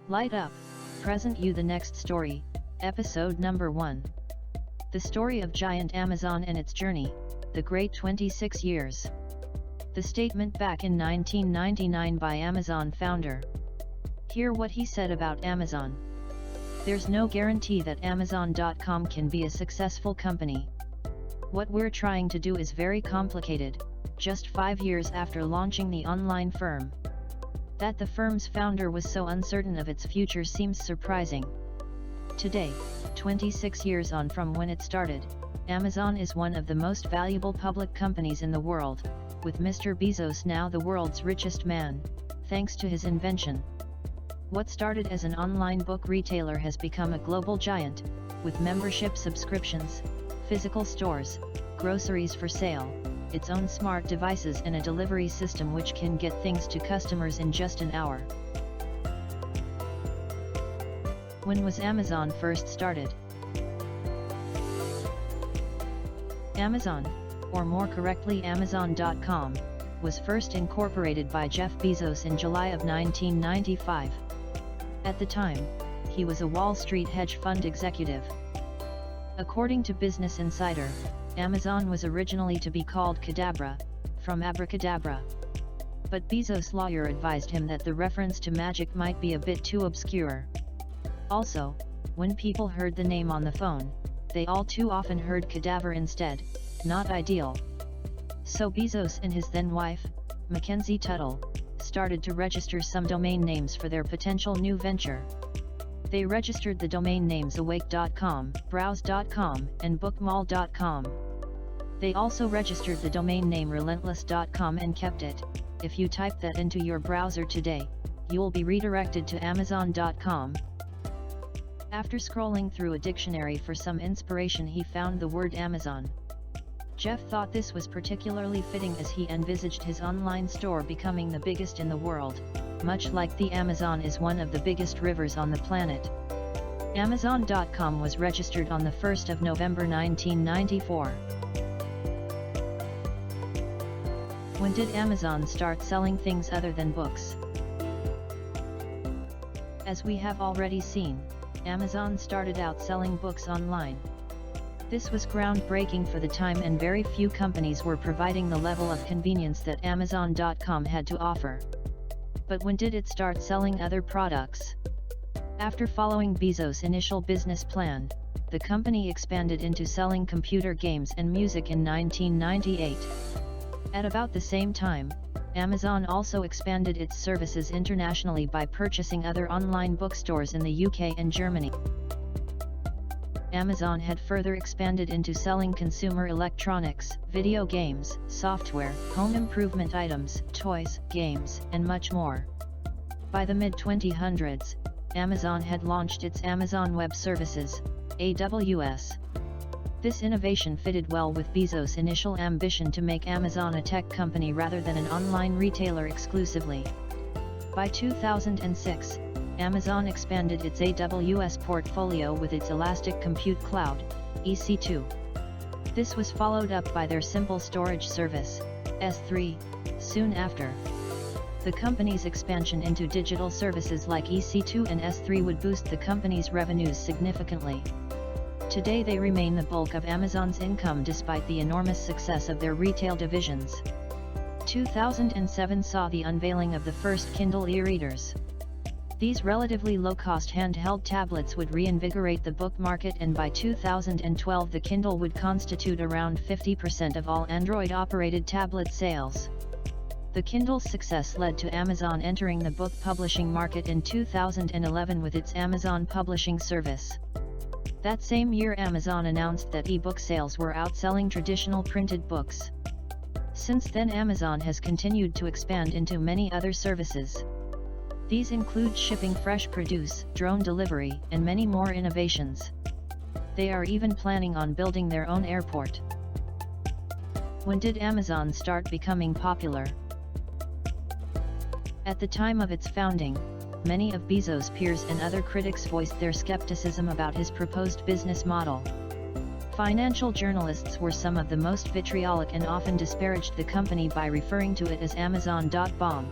Light Up, present you the next story, episode number 1. The story of giant Amazon and its journey, the great 26 years. The statement back in 1999 by Amazon founder. Hear what he said about Amazon. There's no guarantee that Amazon.com can be a successful company. What we're trying to do is very complicated, just 5 years after launching the online firm. That the firm's founder was so uncertain of its future seems surprising. Today, 26 years on from when it started, Amazon is one of the most valuable public companies in the world, with Mr. Bezos now the world's richest man, thanks to his invention. What started as an online book retailer has become a global giant, with membership subscriptions, physical stores, groceries for sale, its own smart devices and a delivery system which can get things to customers in just an hour. When was Amazon first started? Amazon, or more correctly Amazon.com, was first incorporated by Jeff Bezos in July of 1995. At the time, he was a Wall Street hedge fund executive. According to Business Insider, Amazon was originally to be called Cadabra, from abracadabra. But Bezos' lawyer advised him that the reference to magic might be a bit too obscure. Also, when people heard the name on the phone, they all too often heard cadaver instead, not ideal. So Bezos and his then-wife, Mackenzie Tuttle, started to register some domain names for their potential new venture. They registered the domain names awake.com, browse.com, and bookmall.com. They also registered the domain name relentless.com and kept it. If you type that into your browser today, you'll be redirected to amazon.com. After scrolling through a dictionary for some inspiration, he found the word Amazon. Jeff thought this was particularly fitting as he envisaged his online store becoming the biggest in the world, much like the Amazon is one of the biggest rivers on the planet. Amazon.com was registered on the 1st of November 1994. When did Amazon start selling things other than books? As we have already seen, Amazon started out selling books online. This was groundbreaking for the time and very few companies were providing the level of convenience that Amazon.com had to offer. But when did it start selling other products? After following Bezos' initial business plan, the company expanded into selling computer games and music in 1998. At about the same time, Amazon also expanded its services internationally by purchasing other online bookstores in the UK and Germany. Amazon had further expanded into selling consumer electronics, video games, software, home improvement items, toys, games, and much more. By the mid-2000s, Amazon had launched its Amazon Web Services, AWS. This innovation fitted well with Bezos' initial ambition to make Amazon a tech company rather than an online retailer exclusively. By 2006, Amazon expanded its AWS portfolio with its Elastic Compute Cloud, EC2. This was followed up by their Simple Storage Service, S3, soon after. The company's expansion into digital services like EC2 and S3 would boost the company's revenues significantly. Today they remain the bulk of Amazon's income despite the enormous success of their retail divisions. 2007 saw the unveiling of the first Kindle e-readers. These relatively low-cost handheld tablets would reinvigorate the book market, and by 2012 the Kindle would constitute around 50% of all Android-operated tablet sales. The Kindle's success led to Amazon entering the book publishing market in 2011 with its Amazon Publishing Service. That same year Amazon announced that e-book sales were outselling traditional printed books. Since then Amazon has continued to expand into many other services. These include shipping fresh produce, drone delivery, and many more innovations. They are even planning on building their own airport. When did Amazon start becoming popular? At the time of its founding, many of Bezos' peers and other critics voiced their skepticism about his proposed business model. Financial journalists were some of the most vitriolic and often disparaged the company by referring to it as Amazon.bomb.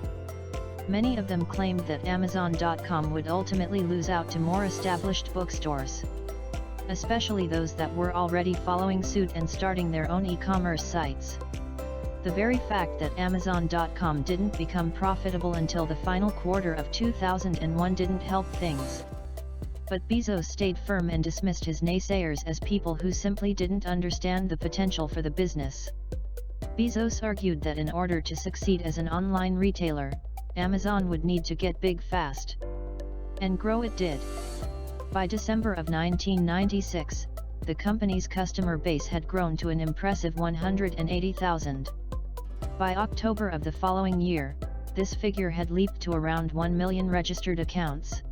Many of them claimed that Amazon.com would ultimately lose out to more established bookstores, especially those that were already following suit and starting their own e-commerce sites. The very fact that Amazon.com didn't become profitable until the final quarter of 2001 didn't help things. But Bezos stayed firm and dismissed his naysayers as people who simply didn't understand the potential for the business. Bezos argued that in order to succeed as an online retailer, Amazon would need to get big fast. And grow it did. By December of 1996, the company's customer base had grown to an impressive 180,000. By October of the following year, this figure had leaped to around 1 million registered accounts.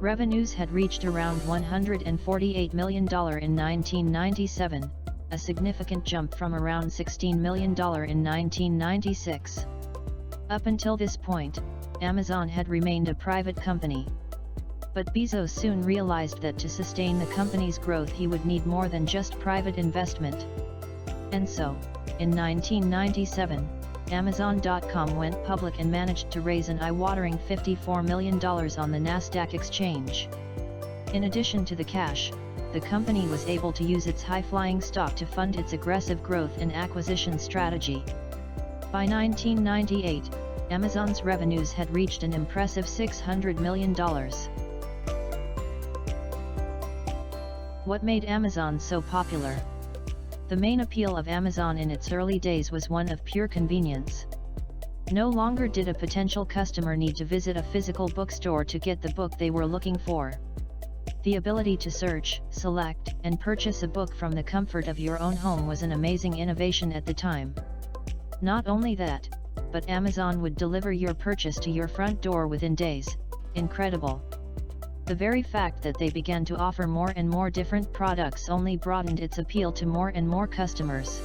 Revenues had reached around $148 million in 1997, a significant jump from around $16 million in 1996. Up until this point, Amazon had remained a private company. But Bezos soon realized that to sustain the company's growth he would need more than just private investment. And so, in 1997, Amazon.com went public and managed to raise an eye-watering $54 million on the Nasdaq exchange. In addition to the cash, the company was able to use its high-flying stock to fund its aggressive growth and acquisition strategy. By 1998, Amazon's revenues had reached an impressive $600 million. What made Amazon so popular? The main appeal of Amazon in its early days was one of pure convenience. No longer did a potential customer need to visit a physical bookstore to get the book they were looking for. The ability to search, select, and purchase a book from the comfort of your own home was an amazing innovation at the time. Not only that, but Amazon would deliver your purchase to your front door within days. Incredible. The very fact that they began to offer more and more different products only broadened its appeal to more and more customers.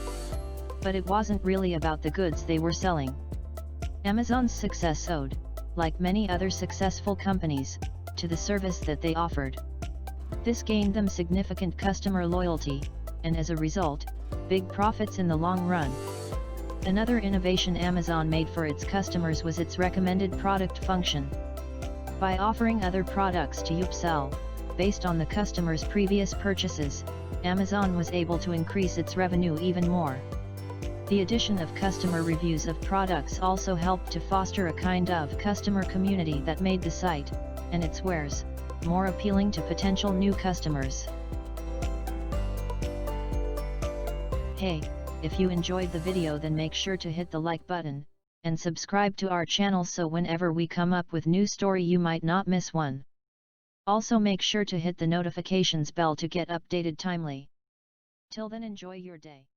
But it wasn't really about the goods they were selling. Amazon's success owed, like many other successful companies, to the service that they offered. This gained them significant customer loyalty, and as a result, big profits in the long run. Another innovation Amazon made for its customers was its recommended product function. By offering other products to upsell, based on the customer's previous purchases, Amazon was able to increase its revenue even more. The addition of customer reviews of products also helped to foster a kind of customer community that made the site, and its wares, more appealing to potential new customers. Hey, if you enjoyed the video then make sure to hit the like button, and subscribe to our channel so whenever we come up with new story you might not miss one. Also make sure to hit the notifications bell to get updated timely. Till then enjoy your day.